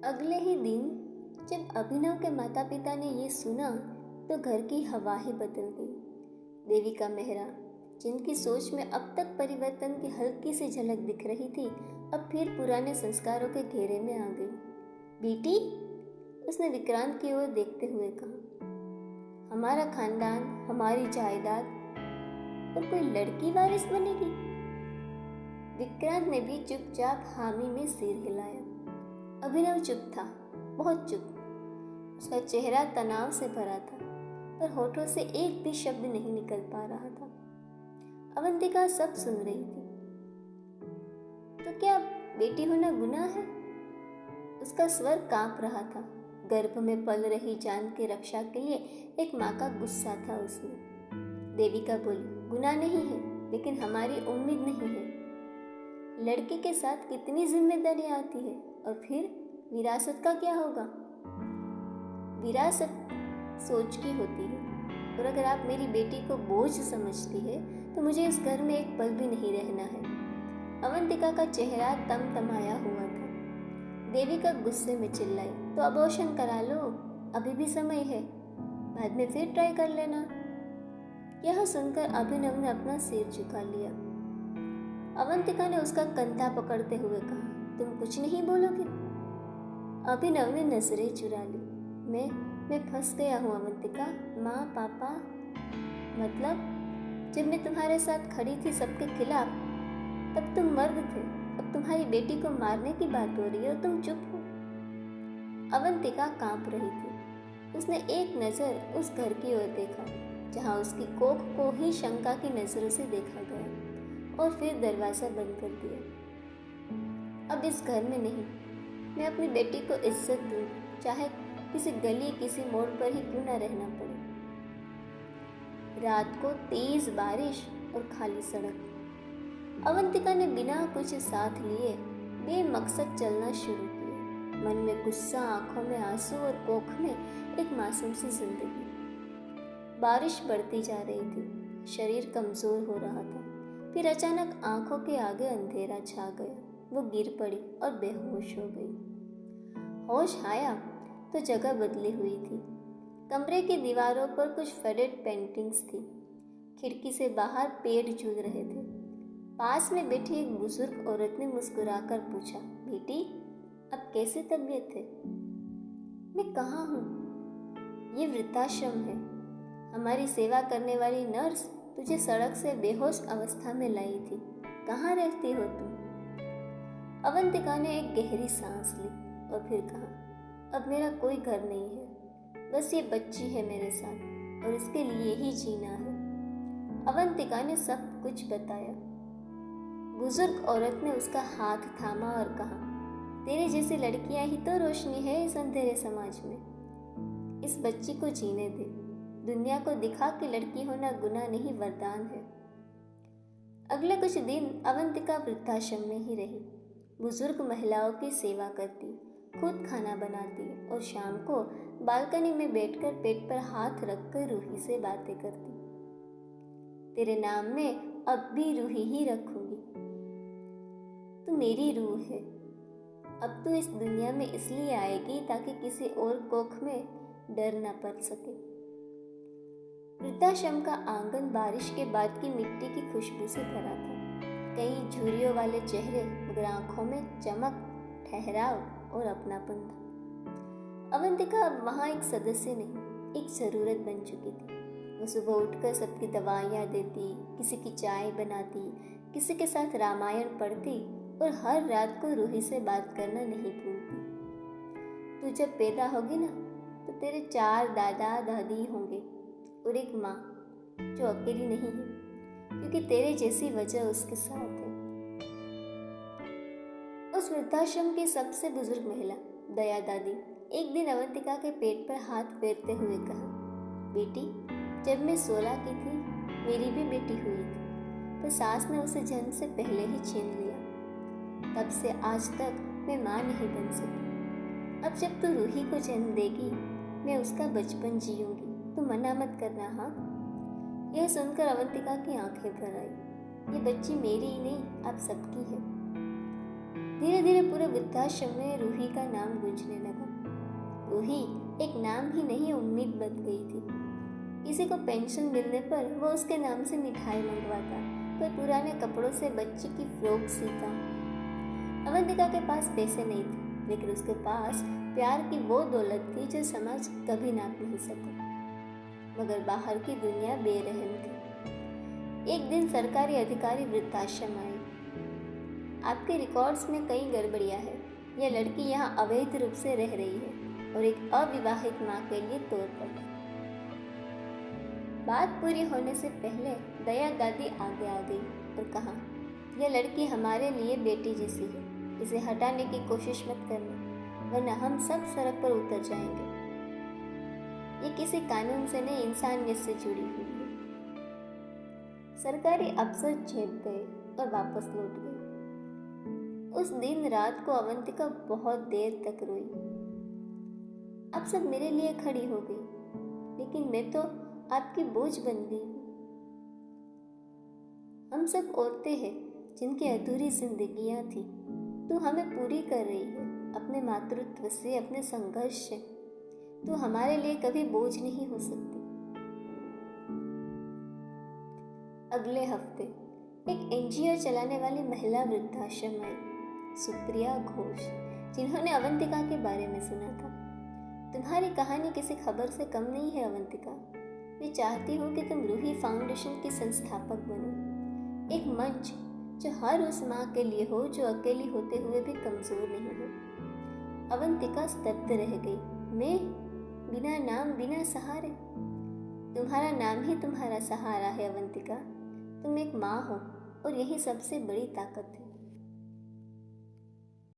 अगले ही दिन जब अभिनव के माता पिता ने ये सुना तो घर की हवा ही बदल गई। देविका मेहरा, जिनकी सोच में अब तक परिवर्तन की हल्की सी झलक दिख रही थी, अब फिर पुराने संस्कारों के घेरे में आ गई। बेटी, उसने विक्रांत की ओर देखते हुए कहा, हमारा खानदान, हमारी जायदाद और कोई लड़की वारिस बनेगी? विक्रांत ने भी चुपचाप हामी में सिर हिलाया। अभिनव चुप था, बहुत चुप। उसका चेहरा तनाव से भरा था, पर होठों से एक भी शब्द नहीं निकल पा रहा था। अवंतिका सब सुन रही थी। तो क्या बेटी होना गुनाह है? उसका स्वर कांप रहा था। गर्भ में पल रही जान की रक्षा के लिए एक माँ का गुस्सा था उसमें। देविका बोली, गुनाह नहीं है, लेकिन हमारी उम्मीद नहीं है। लड़की के साथ कितनी जिम्मेदारियां आती है, और फिर विरासत का क्या होगा? विरासत सोच की होती है, और अगर आप मेरी बेटी को बोझ समझती है तो मुझे इस घर में एक पल भी नहीं रहना है। अवंतिका का चेहरा तमतमाया हुआ था। देविका गुस्से में चिल्लाई, तो अबॉर्शन करा लो, अभी भी समय है, बाद में फिर ट्राई कर लेना। यह सुनकर अभिनव ने अपना सिर झुका लिया। अवंतिका ने उसका कंधा पकड़ते हुए कहा, तुम कुछ नहीं बोलोगे? अभिनव ने नजरें चुरा ली। मैं फंस गया हूँ अवंतिका। माँ, पापा, मतलब जब मैं तुम्हारे साथ खड़ी थी सबके खिलाफ, तब तुम मर्द थे। अब तुम्हारी बेटी को मारने की बात हो रही है और तुम चुप हो। अवंतिका कांप रही थी। उसने एक नजर उस घर की ओर देखा जहाँ उसकी कोख को ही शंका की नजरों से देखा गया, और फिर दरवाजा बंद कर दिया। अब इस घर में नहीं, मैं अपनी बेटी को इज्जत दूँ, चाहे किसी गली, किसी मोड़ पर ही क्यों न रहना पड़े। रात को तेज बारिश और खाली सड़क। अवंतिका ने बिना कुछ साथ लिए बेमकसद चलना शुरू किया। मन में गुस्सा, आंखों में आंसू और कोख में एक मासूम सी जिंदगी। बारिश बढ़ती जा रही थी, शरीर कमजोर हो रहा था। फिर अचानक आंखों के आगे अंधेरा छा गया। वो गिर पड़ी और बेहोश हो गई। होश आया तो जगह बदली हुई थी। कमरे की दीवारों पर कुछ फेडेड पेंटिंग्स थी। खिड़की से बाहर पेड़ झूल रहे थे। पास में बैठी एक बुजुर्ग औरत ने मुस्कुराकर पूछा, बेटी, अब कैसी तबीयत है? मैं कहाँ हूँ? ये वृद्धाश्रम है। हमारी सेवा करने वाली नर्स तुझे सड़क से बेहोश अवस्था में लाई थी। कहाँ रहती हो तुम? अवंतिका ने एक गहरी सांस ली और फिर कहा, अब मेरा कोई घर नहीं है, बस ये बच्ची है मेरे साथ, और इसके लिए ही जीना है। अवंतिका ने सब कुछ बताया। बुजुर्ग औरत ने उसका हाथ थामा और कहा, तेरे जैसी लड़कियां ही तो रोशनी है इस अंधेरे समाज में। इस बच्ची को जीने दे। दुनिया को दिखा कि लड़की होना गुनाह नहीं, वरदान है। अगले कुछ दिन अवंतिका वृद्धाश्रम में ही रही। बुजुर्ग महिलाओं की सेवा करती, खुद खाना बनाती और शाम को बालकनी में बैठकर पेट पर हाथ रखकर रूही से बातें करती। तेरे नाम में अब भी रूही ही रखूंगी। तू मेरी रूह है। अब तू इस दुनिया में इसलिए आएगी ताकि किसी और कोख में डर न पड़ सके। वृद्धाश्रम का आंगन बारिश के बाद की मिट्टी की खुशबू से भरा था। कई झुर्रियों वाले चेहरे, मगर आंखों में चमक, ठहराव और अपनापन था। अवंतिका अब वहाँ एक सदस्य नहीं, एक जरूरत बन चुकी थी। वो सुबह उठकर सबकी दवाइयाँ देती, किसी की चाय बनाती, किसी के साथ रामायण पढ़ती और हर रात को रूही से बात करना नहीं भूलती। तू जब पैदा होगी ना, तो तेरे 4 दादा दादी होंगे और एक माँ जो अकेली नहीं है, क्योंकि तेरे जैसी वजह उसके साथ है। उस वृद्धाश्रम की सबसे बुजुर्ग महिला दया दादी एक दिन अवंतिका के पेट पर हाथ फेरते हुए कहा, बेटी, जब मैं 16 की थी मेरी भी बेटी हुई थी, पर सास ने उसे जन्म से पहले ही छीन लिया। तब से आज तक मैं माँ नहीं बन सकी। अब जब तू रूही को जन्म देगी, मैं उसका बचपन जीऊंगी, तू मना मत करना। हाँ? यह सुनकर अवंतिका की आंखें भर आई। ये बच्ची मेरी ही नहीं, आप सबकी है। धीरे धीरे पूरे वृद्धाश्रम में रूही का नाम गूंजने लगा। रूही एक नाम ही नहीं, उम्मीद बन गई थी। किसी को पेंशन मिलने पर वो उसके नाम से मिठाई मंगवाता, कोई पुराने कपड़ों से बच्ची की फ्रॉक सीता। अवंतिका के पास पैसे नहीं थे, लेकिन उसके पास प्यार की वो दौलत थी जो समाज कभी नाप नहीं सका। मगर बाहर की दुनिया बेरहम थी। एक दिन सरकारी अधिकारी वृद्धाश्रम आए। आपके रिकॉर्ड्स में कई गड़बड़ियां है। यह लड़की यहाँ अवैध रूप से रह रही है और एक अविवाहित माँ के लिए तौर पर। बात पूरी होने से पहले दया दादी आगे आ गई और कहा, यह लड़की हमारे लिए बेटी जैसी है, इसे हटाने की कोशिश मत करना, वरना हम सब सड़क पर उतर जाएंगे। ये किसी कानून से नहीं, इंसानियत से जुड़ी हुई है। सरकारी अफसर झेप गए और वापस लौट गए। उस दिन रात को अवंतिका बहुत देर तक रोई। अब सब मेरे लिए खड़ी हो गई, लेकिन मैं तो आपकी बोझ बन गई हूँ। हम सब औरतें हैं जिनकी अधूरी जिंदगियां थी। तू हमें पूरी कर रही है, अपने मातृत्व से, अपने संघर्ष से। तू हमारे लिए कभी बोझ नहीं हो सकती। अगले हफ्ते एक एनजीओ चलाने वाली महिला वृद्धाश्रम आई, सुप्रिया घोष, जिन्होंने अवंतिका के बारे में सुना था। तुम्हारी कहानी किसी खबर से कम नहीं है अवंतिका। मैं चाहती हूँ कि तुम रूही फाउंडेशन की संस्थापक बनो, एक मंच जो हर उस माँ के लिए हो जो अकेली होते हुए भी कमजोर नहीं हो। अवंतिका स्तब्ध रह गई। मैं बिना नाम, बिना सहारे। तुम्हारा नाम ही तुम्हारा सहारा है अवंतिका। तुम एक माँ हो और यही सबसे बड़ी ताकत है।